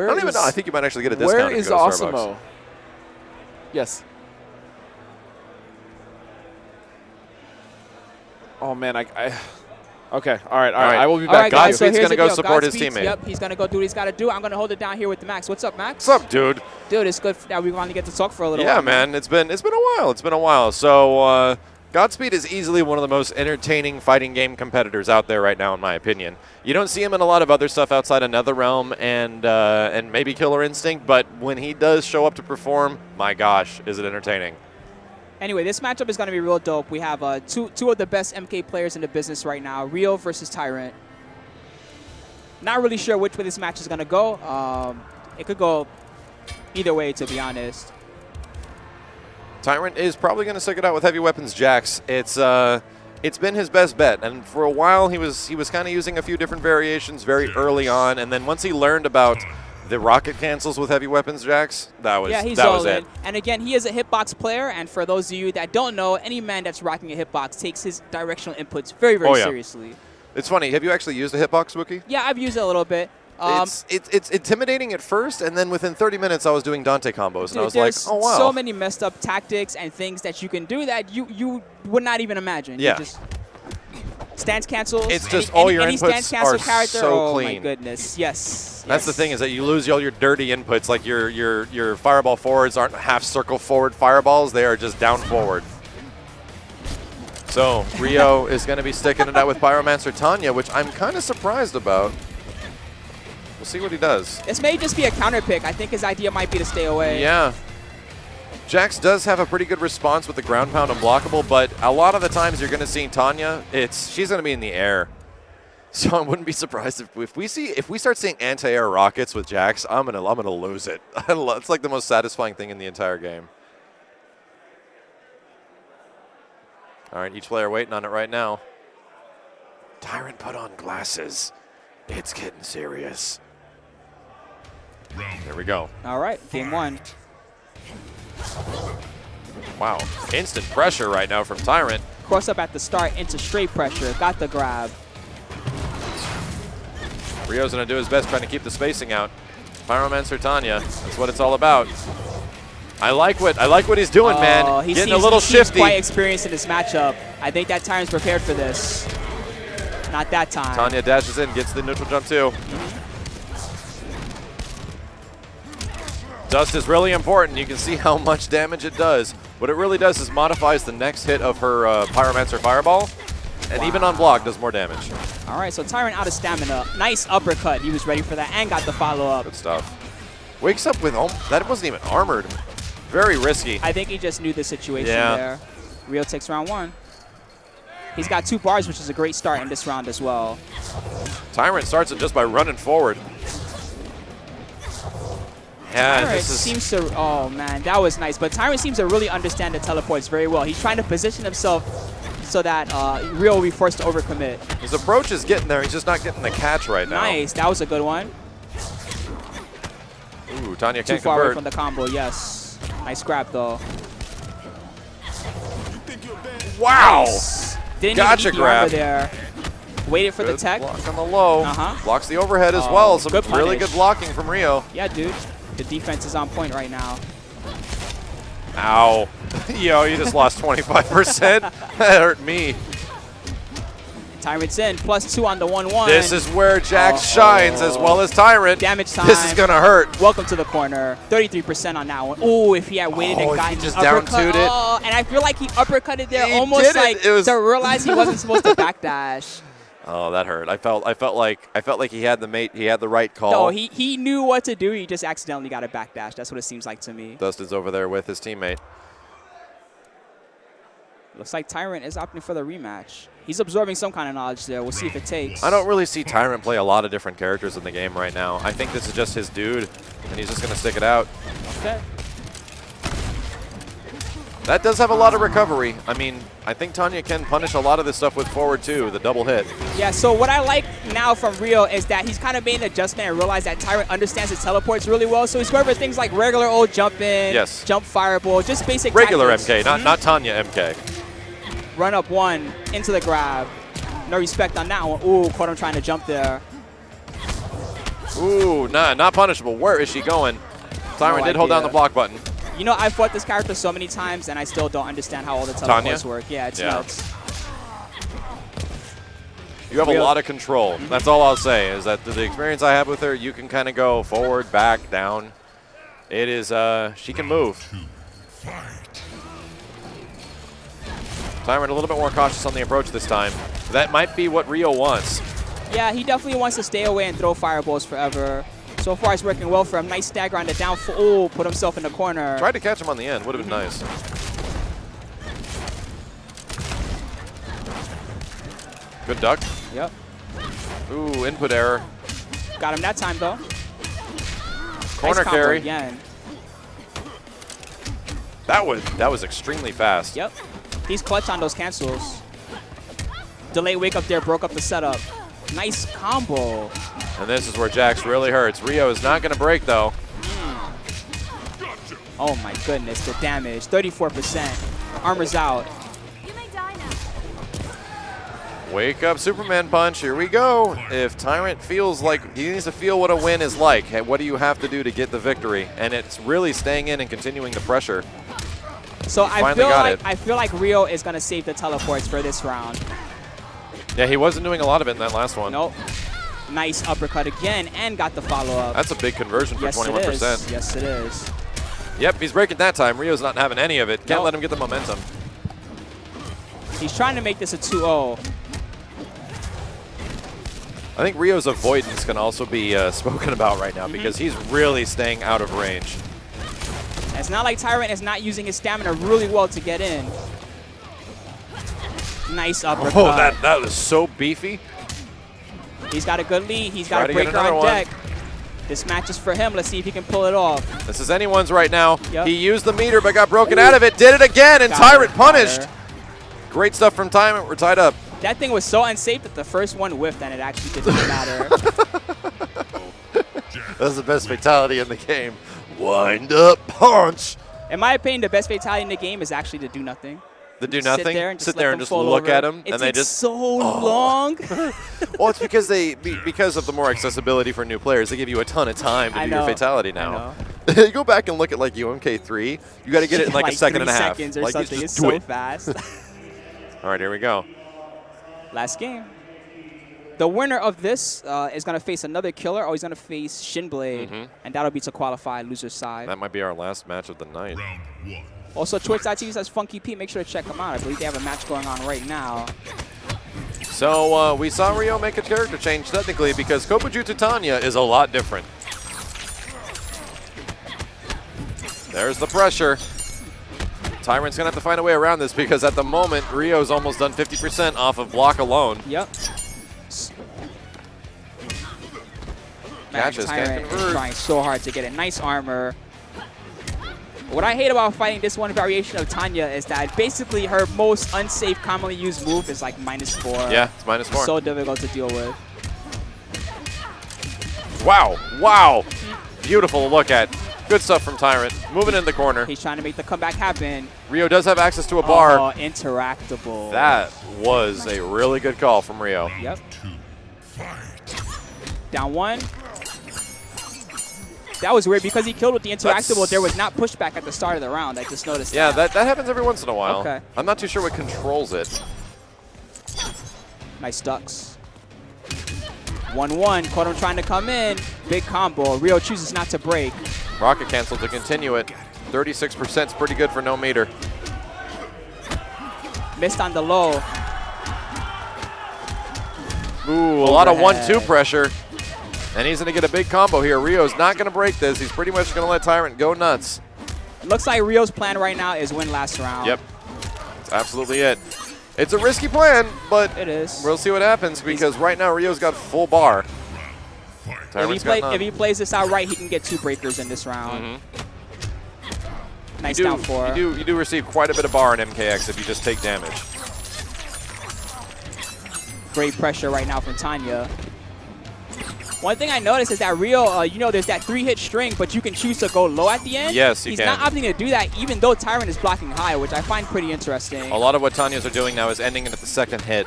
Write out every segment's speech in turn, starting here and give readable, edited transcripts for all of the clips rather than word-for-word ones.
I don't even know. I think you might actually get a discount. Where if is you go to Starbucks. Osimo? Yes. Oh man, okay, all right. I will be back. All right, guys. So Godspeed's here's gonna the go deal. support his Godspeed's- teammate. Yep, he's gonna go do what he's got to do. I'm gonna hold it down here with Max. What's up, Max? What's up, dude? Dude, it's good that we finally get to talk for a little Yeah, while. man. It's been a while. It's been a while. So Godspeed is easily one of the most entertaining fighting game competitors out there right now, in my opinion. You don't see him in a lot of other stuff outside of NetherRealm and maybe Killer Instinct, but when he does show up to perform, my gosh, is it entertaining. Anyway, this matchup is going to be real dope. We have two of the best MK players in the business right now, REO versus Tyrant. Not really sure which way this match is going to go. It could go either way, to be honest. Tyrant is probably going to stick it out with Heavy Weapons Jax. It's been his best bet, and for a while he was kind of using a few different variations very early on, and then once he learned about the rocket cancels with Heavy Weapons Jax, that was it. And again, he is a hitbox player, and for those of you that don't know, any man that's rocking a hitbox takes his directional inputs very, very seriously. It's funny. Have you actually used a hitbox, Wookie? Yeah, I've used it a little bit. It's intimidating at first, and then within 30 minutes, I was doing Dante combos, and I was like, oh, wow. So many messed up tactics and things that you can do that you would not even imagine. Yeah. Just stance cancels. It's just all your any inputs stance cancel are character. so Oh clean. my goodness, yes. That's the thing, is that you lose all your dirty inputs, like your fireball forwards aren't half circle forward fireballs, they are just down forward. So REO is going to be sticking it out with Pyromancer Tanya, which I'm kind of surprised about. We'll see what he does. This may just be a counter pick. I think his idea might be to stay away. Yeah. Jax does have a pretty good response with the ground pound unblockable, but a lot of the times you're going to see Tanya, she's going to be in the air. So I wouldn't be surprised if we start seeing anti-air rockets with Jax. I'm gonna lose it. It's like the most satisfying thing in the entire game. All right, each player waiting on it right now. Tyrant put on glasses. It's getting serious. There we go. All right, game one. Wow, instant pressure right now from Tyrant. Cross up at the start into straight pressure. Got the grab. REO's gonna do his best trying to keep the spacing out. Pyromancer Tanya, that's what it's all about. I like what he's doing, man. Getting a little shifty. He's quite experienced in this matchup. I think that Tyrant's prepared for this. Not that time. Tanya dashes in, gets the neutral jump too. Dust is really important. You can see how much damage it does. What it really does is modifies the next hit of her Pyromancer Fireball, and even on block does more damage. All right, so Tyrant out of stamina. Nice uppercut. He was ready for that and got the follow-up. Good stuff. Wakes up with, that wasn't even armored. Very risky. I think he just knew the situation there. REO takes round one. He's got 2 bars, which is a great start in this round as well. Tyrant starts it just by running forward. Yeah, Tyrant seems to, oh man, that was nice. But Tyrant seems to really understand the teleports very well. He's trying to position himself so that REO will be forced to overcommit. His approach is getting there. He's just not getting the catch right now. Nice, that was a good one. Ooh, Tanya can't Too far away convert. from the combo, yes. Nice grab though. Wow! Nice. Didn't Gotcha even need the armor grab. there. Waited for the Good tech. block on the low. Blocks the overhead as well. Some good really punish. good blocking from REO. Yeah, dude. The defense is on point right now. Ow. Yo, you just lost 25%. That hurt me. Tyrant's in. +2 on the 1-1. This is where Jax shines as well as Tyrant. Damage time. This is going to hurt. Welcome to the corner. 33% on that one. Ooh, if he had waited and gotten just the uppercut. down-2'd it. Oh, and I feel like he uppercutted there He almost did it. like It was to realize he wasn't supposed to backdash. Oh, that hurt. I felt like he had the right call. No, he knew what to do. He just accidentally got a backdash. That's what it seems like to me. Dustin's over there with his teammate. Looks like Tyrant is opting for the rematch. He's absorbing some kind of knowledge there. We'll see if it takes. I don't really see Tyrant play a lot of different characters in the game right now. I think this is just his dude, and he's just going to stick it out. Okay. That does have a lot of recovery. I mean, I think Tanya can punish a lot of this stuff with forward too, the double hit. Yeah, so what I like now from REO is that he's kind of made an adjustment and realized that Tyrant understands his teleports really well. So he's going for things like regular old jump in, jump fireball, just basic regular tactics. MK, not Tanya MK. Run up one into the grab. No respect on that one. Ooh, caught him trying to jump there. Ooh, nah, not punishable. Where is she going? Tyrant did hold down the block button. You know, I've fought this character so many times, and I still don't understand how all the teleports work. Yeah, it's nuts. You have a lot of control. That's all I'll say, is that the experience I have with her, you can kind of go forward, back, down. It is, she can move. Tyrant a little bit more cautious on the approach this time. That might be what REO wants. Yeah, he definitely wants to stay away and throw fireballs forever. So far, it's working well for him. Nice stagger on the down. Oh, put himself in the corner. Tried to catch him on the end. Would have been nice. Good duck. Yep. Ooh, input error. Got him that time, though. Corner nice carry. Again. That was extremely fast. Yep. He's clutch on those cancels. Delay wake up there, broke up the setup. Nice combo. And this is where Jax really hurts. REO is not going to break, though. Oh, my goodness. The damage. 34%. Armor's out. Wake up Superman punch. Here we go. If Tyrant feels like he needs to feel what a win is like, hey, what do you have to do to get the victory? And it's really staying in and continuing the pressure. So I feel like REO is going to save the teleports for this round. Yeah, he wasn't doing a lot of it in that last one. Nope. Nice uppercut again and got the follow-up. That's a big conversion for 21%. Yes, it is. Yep, he's breaking that time. REO's not having any of it. Can't let him get the momentum. He's trying to make this a 2-0. I think REO's avoidance can also be spoken about right now because he's really staying out of range. It's not like Tyrant is not using his stamina really well to get in. Nice uppercut. Oh, that was so beefy. He's got a good lead. He's got a breaker on deck. This match is for him. Let's see if he can pull it off. This is anyone's right now. Yep. He used the meter but got broken out of it. Did it again, and Tyrant punished. Great stuff from Tyrant. We're tied up. That thing was so unsafe that the first one whiffed and it actually didn't matter. That's the best fatality in the game. Wind up punch. In my opinion, the best fatality in the game is actually to do nothing. To do nothing? Sit there and just look over. at him, It and they takes just so long. Well, it's because because of the more accessibility for new players, they give you a ton of time to do your fatality now. You go back and look at like UMK3, you got to get it in like a second and a half. 3 seconds or like, something. It's so fast. All right, here we go. Last game. The winner of this is going to face another killer, or he's going to face Shinblade, and that'll be to qualify loser's side. That might be our last match of the night. Also, Twitch.tv says Funky Pete. Make sure to check them out. I believe they have a match going on right now. So we saw REO make a character change technically because Kopujutsu Tanya is a lot different. There's the pressure. Tyrant's going to have to find a way around this because at the moment, REO's almost done 50% off of block alone. Yep. Catches, Tyrant is trying so hard to get it. Nice armor. What I hate about fighting this one variation of Tanya is that basically her most unsafe, commonly used move is like -4. Yeah, it's -4. So difficult to deal with. Wow, wow. Beautiful to look at. Good stuff from Tyrant. Moving in the corner. He's trying to make the comeback happen. REO does have access to a bar. Oh, interactable. That was a really good call from REO. Yep. Down one. That was weird because he killed with the interactable. There was not pushback at the start of the round. I just noticed that. Yeah, that happens every once in a while. Okay. I'm not too sure what controls it. Nice ducks. 1-1. Caught him trying to come in. Big combo. REO chooses not to break. Rocket cancel to continue it. 36% is pretty good for no meter. Missed on the low. Ooh, a lot of 1-2 pressure. And he's going to get a big combo here. REO's not going to break this. He's pretty much going to let Tyrant go nuts. Looks like REO's plan right now is win last round. Yep. That's absolutely it. It's a risky plan, but it is. We'll see what happens because right now REO's got full bar. If he plays this out right, he can get 2 breakers in this round. Nice down 4. You do receive quite a bit of bar in MKX if you just take damage. Great pressure right now from Tanya. One thing I noticed is that REO, you know, there's that 3-hit string, but you can choose to go low at the end. Yes, you He's can. not opting to do that, even though Tyrant is blocking high, which I find pretty interesting. A lot of what Tanya's are doing now is ending it at the second hit.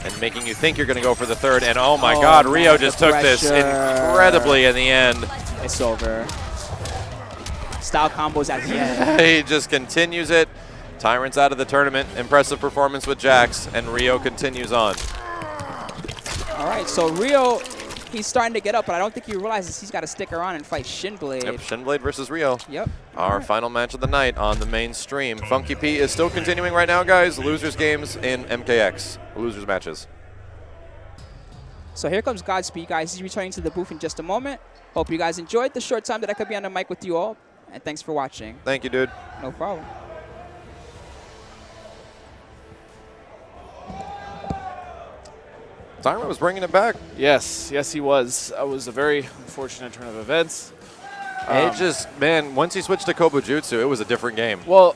and making you think you're going to go for the third. And oh my Oh, God, man, Rio the just took this pressure. incredibly in the end. It's over. Style combos at the end. He just continues it. Tyrant's out of the tournament. Impressive performance with Jax, and Rio continues on. All right, so Rio, he's starting to get up, but I don't think he realizes he's got to stick around and fight Shinblade. Yep, Shinblade versus Rio. Yep. Our final match of the night on the main stream. Funky Pete is still continuing right now, guys. Losers games in MKX. Losers matches. So here comes Godspeed, guys. He's returning to the booth in just a moment. Hope you guys enjoyed the short time that I could be on the mic with you all, and thanks for watching. Thank you, dude. No problem. Tyrant was bringing it back. Yes, yes, he was. That was a very unfortunate turn of events. It just, man, once he switched to Kobujutsu, it was a different game. Well,